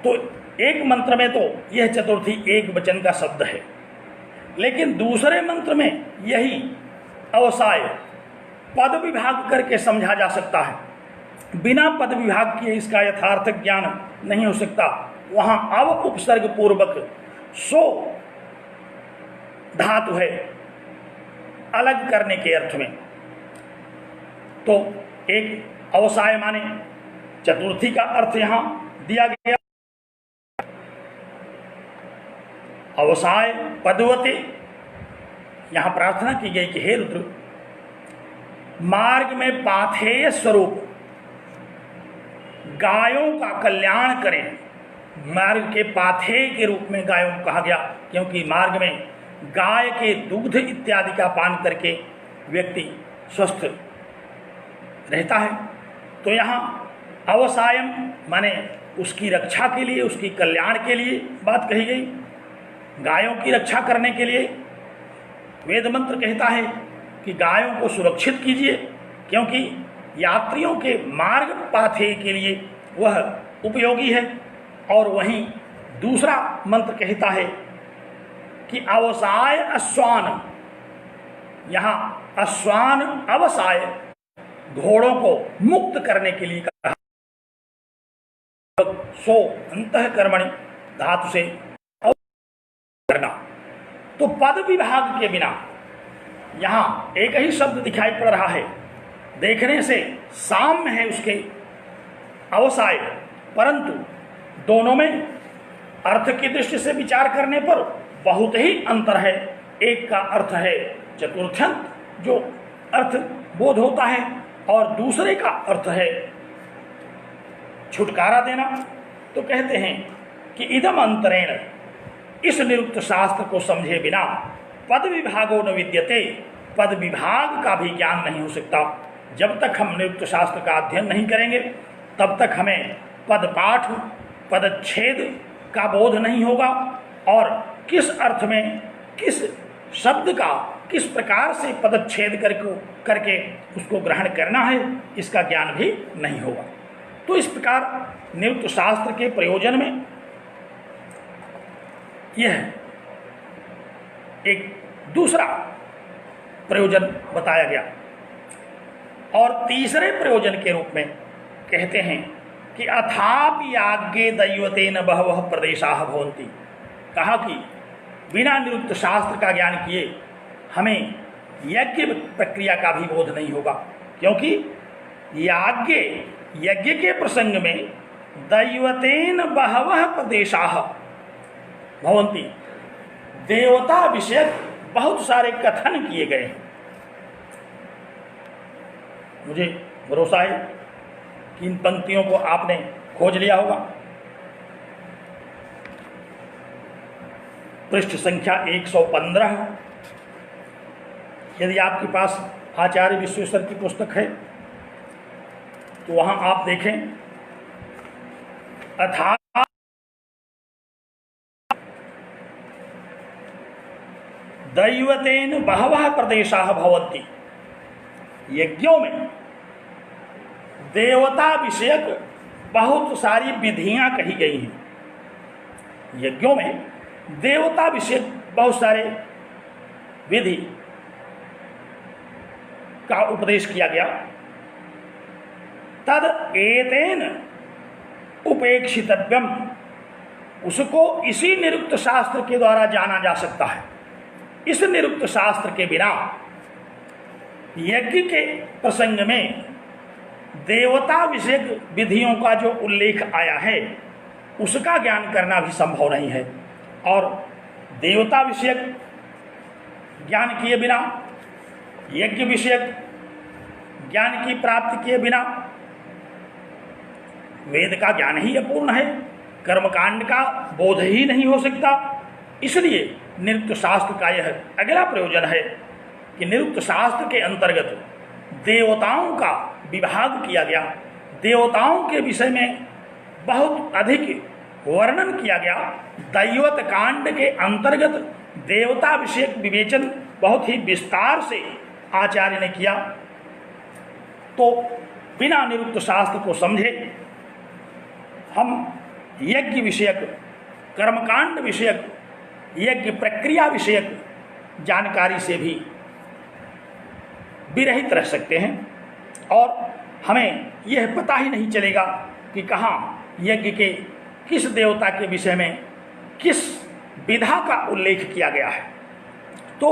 तो एक मंत्र में तो यह चतुर्थी एक वचन का शब्द है, लेकिन दूसरे मंत्र में यही अवसाय पद विभाग करके समझा जा सकता है। बिना पद विभाग किए इसका यथार्थ ज्ञान नहीं हो सकता। वहां अव उपसर्ग पूर्वक सो धातु है अलग करने के अर्थ में। तो एक अवसाय माने चतुर्थी का अर्थ यहाँ दिया गया। अवसाय पदवते, यहाँ प्रार्थना की गई कि हे रुद्र, मार्ग में पाथेय स्वरूप गायों का कल्याण करें। मार्ग के पाथेय के रूप में गायों को कहा गया, क्योंकि मार्ग में गाय के दूध इत्यादि का पान करके व्यक्ति स्वस्थ रहता है। तो यहाँ अवसायम माने उसकी रक्षा के लिए, उसकी कल्याण के लिए बात कही गई। गायों की रक्षा करने के लिए वेद मंत्र कहता है कि गायों को सुरक्षित कीजिए, क्योंकि यात्रियों के मार्ग पाथेय के लिए वह उपयोगी है। और वहीं दूसरा मंत्र कहता है कि अवसाय अश्वान, यहाँ अश्वान अवसाय घोड़ों को मुक्त करने के लिए कहा। सो अंतःकर्मणि धातु से करना। तो पद विभाग के बिना यहाँ एक ही शब्द दिखाई पड़ रहा है, देखने से साम्य है उसके अवसाय, परंतु दोनों में अर्थ की दृष्टि से विचार करने पर बहुत ही अंतर है। एक का अर्थ है चतुर्थ्यंत, जो अर्थ बोध होता है, और दूसरे का अर्थ है छुटकारा देना। तो कहते हैं कि इदम अंतरेण, इस निरुक्त शास्त्र को समझे बिना पद विभागो न विद्यते, पद विभाग का भी ज्ञान नहीं हो सकता। जब तक हम निरुक्त शास्त्र का अध्ययन नहीं करेंगे तब तक हमें पद पाठ, पदच्छेद का बोध नहीं होगा, और किस अर्थ में किस शब्द का किस प्रकार से पदच्छेद करके उसको ग्रहण करना है, इसका ज्ञान भी नहीं होगा। तो इस प्रकार निरुक्त शास्त्र के प्रयोजन में यह एक दूसरा प्रयोजन बताया गया। और तीसरे प्रयोजन के रूप में कहते हैं कि अथापि याज्ञे दैवतेन बहवः प्रदेशाः भवन्ति। कहा कि बिना निरुक्त शास्त्र का ज्ञान किए हमें यज्ञ प्रक्रिया का भी बोध नहीं होगा, क्योंकि यज्ञ के प्रसंग में दैवतेन बहवः प्रदेशाः भवन्ति, देवता विषयक बहुत सारे कथन किए गए हैं। मुझे भरोसा है कि इन पंक्तियों को आपने खोज लिया होगा। पृष्ठ संख्या 115, यदि आपके पास आचार्य विश्वेश्वर की पुस्तक है तो वहां आप देखें, अथा दैवतेन बहवः प्रदेशाः भवन्ति। यज्ञों में देवता विषयक बहुत सारी विधियां कही गई हैं। यज्ञों में देवता विषयक बहुत सारे विधि का उपदेश किया गया। तद एतेन उपेक्षितव्यम, उसको इसी निरुक्त शास्त्र के द्वारा जाना जा सकता है। इस निरुक्त शास्त्र के बिना यज्ञ के प्रसंग में देवता विषयक विधियों का जो उल्लेख आया है उसका ज्ञान करना भी संभव नहीं है। और देवता विषयक ज्ञान किए बिना, यज्ञ विषयक ज्ञान की प्राप्ति किए बिना वेद का ज्ञान ही अपूर्ण है, कर्मकांड का बोध ही नहीं हो सकता। इसलिए निरुक्त शास्त्र का यह अगला प्रयोजन है कि निरुक्त शास्त्र के अंतर्गत देवताओं का विभाग किया गया, देवताओं के विषय में बहुत अधिक वर्णन किया गया। दैवत कांड के अंतर्गत देवता विषयक विवेचन बहुत ही विस्तार से आचार्य ने किया। तो बिना निरुक्त शास्त्र को समझे हम यज्ञ विषयक, कर्मकांड विषयक, यज्ञ प्रक्रिया विषयक जानकारी से भी विरहित रह सकते हैं, और हमें यह पता ही नहीं चलेगा कि कहाँ यज्ञ के किस देवता के विषय में किस विधा का उल्लेख किया गया है। तो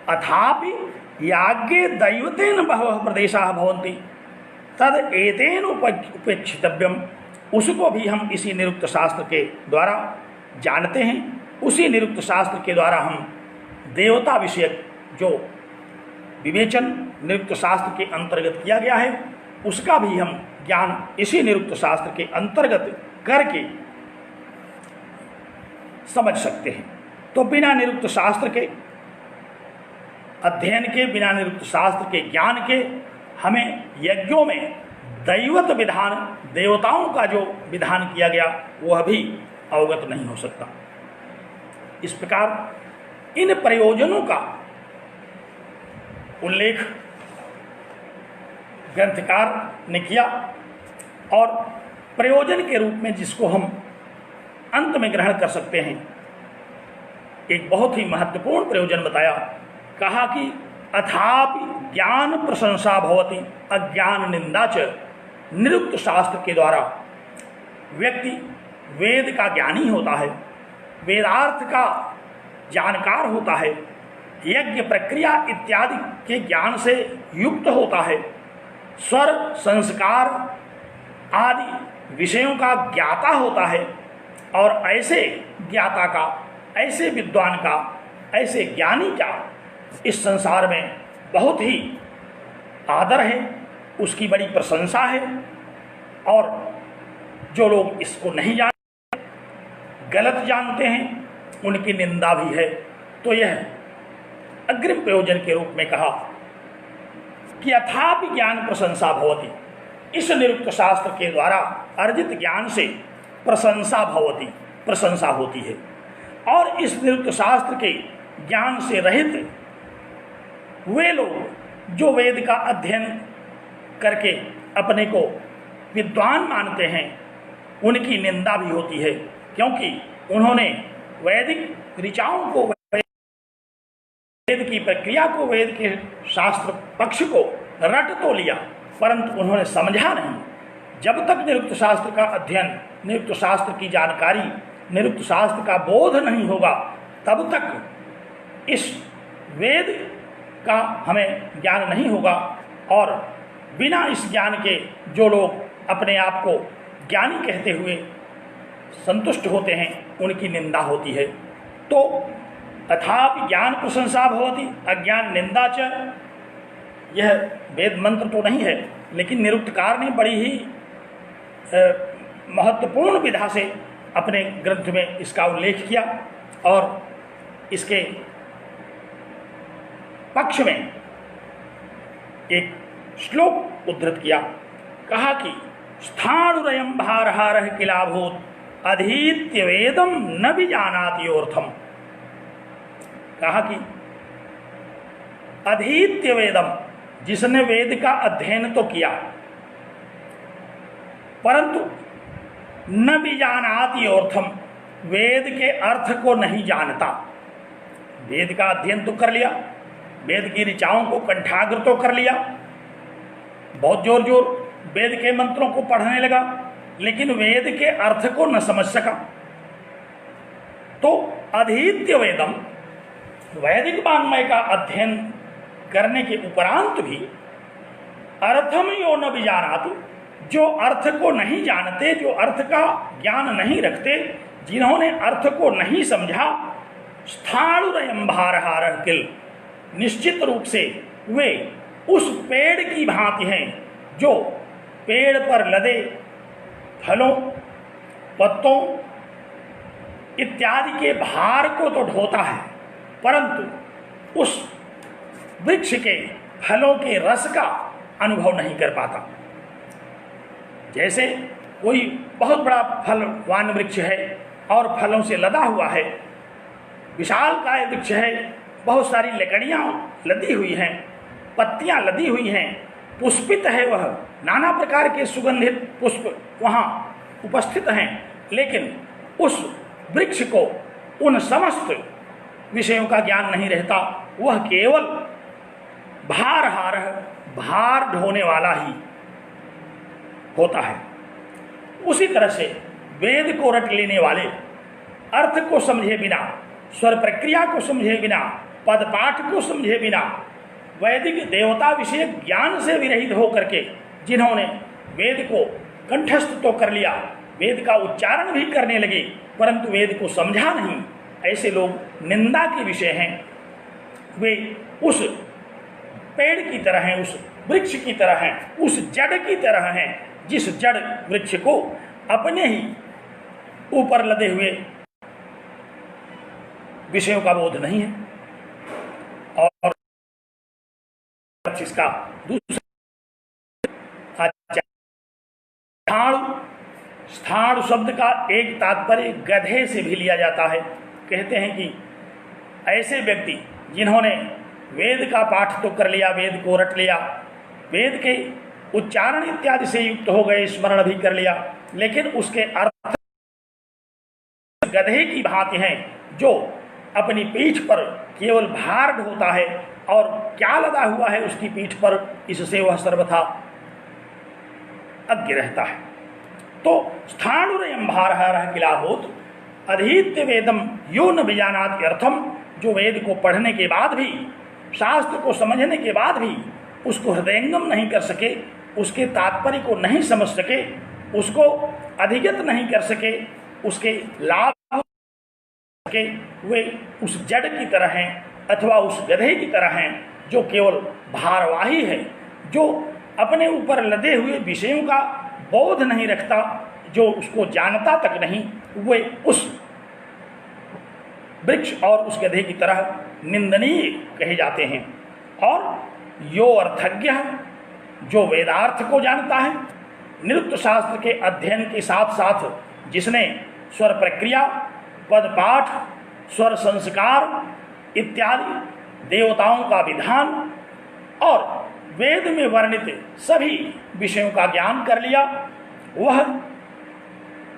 अथापि याज्ञे दैवतेन बहवः प्रदेशाः भवन्ति, तद एतेन उपेक्षितव्यम, उसको भी हम इसी निरुक्त शास्त्र के द्वारा जानते हैं। उसी निरुक्त शास्त्र के द्वारा हम देवता विषयक जो विवेचन निरुक्त शास्त्र के अंतर्गत किया गया है उसका भी हम ज्ञान इसी निरुक्त शास्त्र के अंतर्गत करके समझ सकते हैं। तो बिना निरुक्त शास्त्र के अध्ययन के, बिना निरुक्त शास्त्र के ज्ञान के हमें यज्ञों में दैवत विधान, देवताओं का जो विधान किया गया वह भी अवगत नहीं हो सकता। इस प्रकार इन प्रयोजनों का उल्लेख ग्रंथकार ने किया और प्रयोजन के रूप में जिसको हम अंत में ग्रहण कर सकते हैं, एक बहुत ही महत्वपूर्ण प्रयोजन बताया। कहा कि अथापि ज्ञान प्रशंसा भवति अज्ञान निंदा च। निरुक्त शास्त्र के द्वारा व्यक्ति वेद का ज्ञानी होता है, वेदार्थ का जानकार होता है, यज्ञ प्रक्रिया इत्यादि के ज्ञान से युक्त होता है, स्वर संस्कार आदि विषयों का ज्ञाता होता है। और ऐसे ज्ञाता का, ऐसे विद्वान का, ऐसे ज्ञानी का इस संसार में बहुत ही आदर है, उसकी बड़ी प्रशंसा है। और जो लोग इसको नहीं जानते, गलत जानते हैं, उनकी निंदा भी है। तो यह अग्रिम प्रयोजन के रूप में कहा कि अथापि ज्ञान प्रशंसा भवति। इस निरुक्त शास्त्र के द्वारा अर्जित ज्ञान से प्रशंसा भवति, प्रशंसा होती है। और इस निरुक्त शास्त्र के ज्ञान से रहित वे लोग जो वेद का अध्ययन करके अपने को विद्वान मानते हैं, उनकी निंदा भी होती है, क्योंकि उन्होंने वैदिक ऋचाओं को, वेद की प्रक्रिया को, वेद के शास्त्र पक्ष को रट तो लिया, परंतु उन्होंने समझा नहीं। जब तक निरुक्त शास्त्र का अध्ययन, निरुक्त शास्त्र की जानकारी, निरुक्त शास्त्र का बोध नहीं होगा, तब तक इस वेद का हमें ज्ञान नहीं होगा। और बिना इस ज्ञान के जो लोग अपने आप को ज्ञानी कहते हुए संतुष्ट होते हैं, उनकी निंदा होती है। तो अथापि ज्ञान प्रशंसा भवति अज्ञान निंदा च। यह वेद मंत्र तो नहीं है, लेकिन निरुक्तकार ने बड़ी ही महत्वपूर्ण विधा से अपने ग्रंथ में इसका उल्लेख किया और इसके पक्ष में एक श्लोक उद्धृत किया। कहा कि स्थाणुरयं भारहारः किलाभूत अधीत्य वेदम न विजानाति योर्थम। कहा कि अधीत्य वेदम, जिसने वेद का अध्ययन तो किया परंतु न विजानाति अर्थम, वेद के अर्थ को नहीं जानता। वेद का अध्ययन तो कर लिया, वेद की ऋचाओं को कंठाग्र तो कर लिया, बहुत जोर जोर वेद के मंत्रों को पढ़ने लगा, लेकिन वेद के अर्थ को न समझ सका। तो अधीत्य वेदम, वैदिक वाङ्मय का अध्ययन करने के उपरांत भी अर्थम यो न विजानाति, जो अर्थ को नहीं जानते, जो अर्थ का ज्ञान नहीं रखते, जिन्होंने अर्थ को नहीं समझा, स्थाणुरयं भारहारः किल, निश्चित रूप से वे उस पेड़ की भांति हैं जो पेड़ पर लदे फलों, पत्तों इत्यादि के भार को तो ढोता है, परंतु उस वृक्ष के फलों के रस का अनुभव नहीं कर पाता। जैसे कोई बहुत बड़ा फलवान वृक्ष है और फलों से लदा हुआ है, विशालकाय वृक्ष है, बहुत सारी लकड़ियाँ लदी हुई हैं, पत्तियाँ लदी हुई हैं, पुष्पित है, वह नाना प्रकार के सुगंधित पुष्प वहाँ उपस्थित हैं, लेकिन उस वृक्ष को उन समस्त विषयों का ज्ञान नहीं रहता। वह केवल भारहार, भार ढोने वाला ही होता है। उसी तरह से वेद को रट लेने वाले, अर्थ को समझे बिना, स्वर प्रक्रिया को समझे बिना, पद पाठ को समझे बिना, वैदिक देवता विषय ज्ञान से विरहित होकर के जिन्होंने वेद को कंठस्थ तो कर लिया, वेद का उच्चारण भी करने लगे, परंतु वेद को समझा नहीं, ऐसे लोग निंदा के विषय हैं। वे उस पेड़ की तरह हैं, उस वृक्ष की तरह हैं, उस जड़ की तरह हैं, जिस जड़ वृक्ष को अपने ही ऊपर लदे हुए विषयों का बोध नहीं है। और इसका दूसरा स्थाणु शब्द का एक तात्पर्य गधे से भी लिया जाता है। कहते हैं कि ऐसे व्यक्ति जिन्होंने वेद का पाठ तो कर लिया, वेद को रट लिया, वेद के उच्चारण इत्यादि से युक्त हो गए, स्मरण भी कर लिया, लेकिन उसके अर्थ गधे की भांति हैं, जो अपनी पीठ पर केवल भार ढोता है और क्या लदा हुआ है उसकी पीठ पर, इससे वह सर्वथा अज्ञ रहता है। तो स्थाणुरयं भारः किला होत अधीत्य वेदम यो न विजानाति अर्थम, जो वेद को पढ़ने के बाद भी, शास्त्र को समझने के बाद भी उसको हृदयंगम नहीं कर सके, उसके तात्पर्य को नहीं समझ सके, उसको अधिगत नहीं कर सके, उसके लाभ के, वे उस जड़ की तरह हैं अथवा उस गधे की तरह हैं, जो केवल भारवाही है, जो अपने ऊपर लदे हुए विषयों का बोध नहीं रखता, जो उसको जानता तक नहीं, वे उस वृक्ष और उस गधे की तरह निंदनीय कहे जाते हैं। और यो अर्थज्ञ, जो वेदार्थ को जानता है, निरुक्त शास्त्र के अध्ययन के साथ साथ जिसने स्वर प्रक्रिया, पद पाठ, स्वर संस्कार इत्यादि देवताओं का विधान और वेद में वर्णित सभी विषयों का ज्ञान कर लिया, वह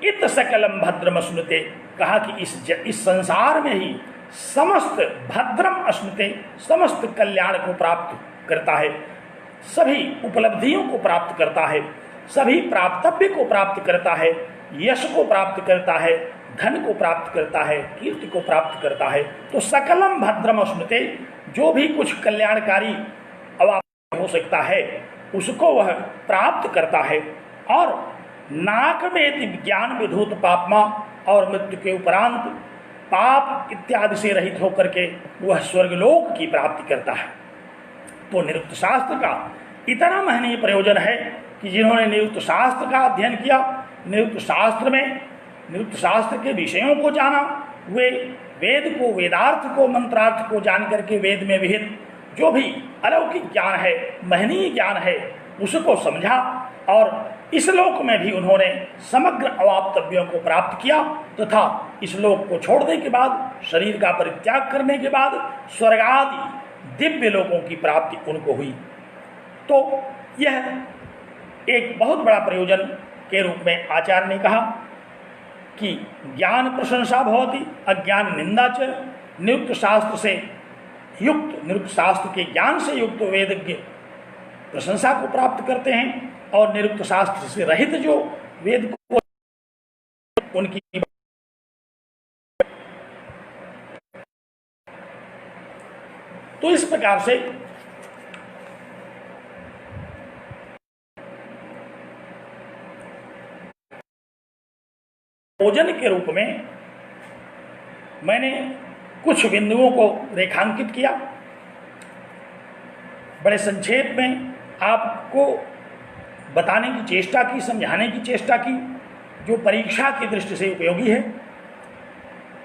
इत सकलम भद्रम अश्नुते, कहा कि इस संसार में ही समस्त भद्रम अश्नुते, समस्त कल्याण को प्राप्त करता है, सभी उपलब्धियों को प्राप्त करता है, सभी प्राप्तव्य को प्राप्त करता है, यश को प्राप्त करता है, धन को प्राप्त करता है, कीर्ति को प्राप्त करता है। तो सकलम भद्रम अश्नुते, जो भी कुछ कल्याणकारी अवाप्त हो सकता है उसको वह प्राप्त करता है। और नाक में ज्ञान विधूत पापमा, और मृत्यु के उपरांत पाप इत्यादि से रहित होकर के वह स्वर्गलोक की प्राप्ति करता है। तो निरुक्त शास्त्र का इतना महनीय प्रयोजन है कि जिन्होंने निरुक्त शास्त्र का अध्ययन किया, निरुक्त शास्त्र में निरुक्त शास्त्र के विषयों को जाना, वे वेद को, वेदार्थ को, मंत्रार्थ को जान करके वेद में विहित जो भी अलौकिक ज्ञान है, महनीय ज्ञान है, उसको समझा और इस लोक में भी उन्होंने समग्र अवाप्तव्यों को प्राप्त किया, तथा इस लोक को छोड़ने के बाद, शरीर का परित्याग करने के बाद स्वर्ग आदि दिव्य लोकों की प्राप्ति उनको हुई। तो यह एक बहुत बड़ा प्रयोजन के रूप में आचार्य ने कहा कि ज्ञान प्रशंसा भवति अज्ञान निंदा च, निरुक्त शास्त्र से युक्त, निरुक्त शास्त्र के ज्ञान से युक्त वेदज्ञ प्रशंसा को प्राप्त करते हैं, और निरुक्त शास्त्र से रहित जो वेद को उनकी तो इस प्रकार से भोजन के रूप में मैंने कुछ बिंदुओं को रेखांकित किया। बड़े संक्षेप में आपको बताने की चेष्टा की, समझाने की चेष्टा की, जो परीक्षा की दृष्टि से उपयोगी है।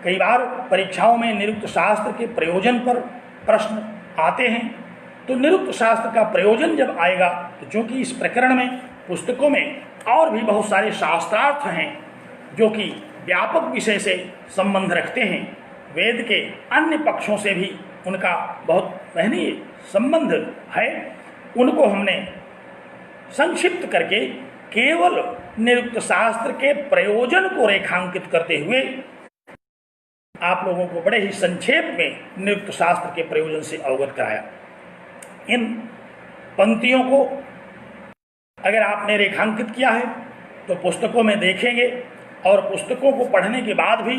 कई बार परीक्षाओं में निरुक्त शास्त्र के प्रयोजन पर प्रश्न आते हैं, तो निरुक्त शास्त्र का प्रयोजन जब आएगा, तो चूंकि इस प्रकरण में पुस्तकों में और भी बहुत सारे शास्त्रार्थ हैं जो कि व्यापक विषय से संबंध रखते हैं, वेद के अन्य पक्षों से भी उनका बहुत महनीय संबंध है, उनको हमने संक्षिप्त करके केवल निरुक्त शास्त्र के प्रयोजन को रेखांकित करते हुए आप लोगों को बड़े ही संक्षेप में निरुक्त शास्त्र के प्रयोजन से अवगत कराया। इन पंक्तियों को अगर आपने रेखांकित किया है तो पुस्तकों में देखेंगे, और पुस्तकों को पढ़ने के बाद भी,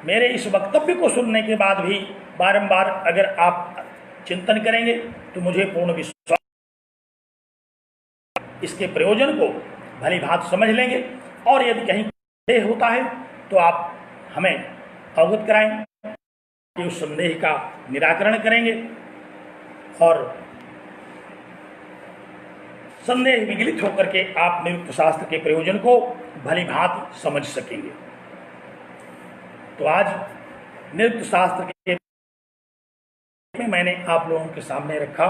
मेरे इस वक्तव्य को सुनने के बाद भी बारंबार अगर आप चिंतन करेंगे तो मुझे पूर्ण विश्वास इसके प्रयोजन को भली भांति समझ लेंगे और यदि कहीं संदेह होता है तो आप हमें अवगत कराएं कि उस संदेह का निराकरण करेंगे और संदेह विगलित होकर के आप निरुक्त शास्त्र के प्रयोजन को भली भांति समझ सकेंगे। तो आज निरुक्त शास्त्र के में मैंने आप लोगों के सामने रखा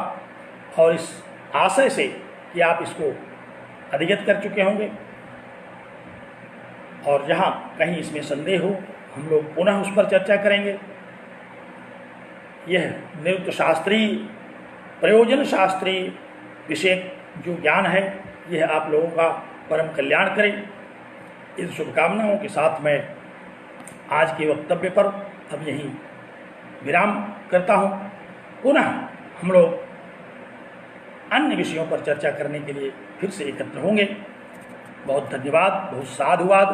और इस आशय से कि आप इसको अधिगत कर चुके होंगे और जहाँ कहीं इसमें संदेह हो हम लोग पुनः उस पर चर्चा करेंगे। यह निरुक्त शास्त्रीय प्रयोजन शास्त्रीय विषय जो ज्ञान है यह आप लोगों का परम कल्याण करे। इन शुभकामनाओं के साथ मैं आज के वक्तव्य पर अब यहीं विराम करता हूँ। पुनः हम लोग अन्य विषयों पर चर्चा करने के लिए फिर से एकत्र होंगे। बहुत धन्यवाद, बहुत साधुवाद।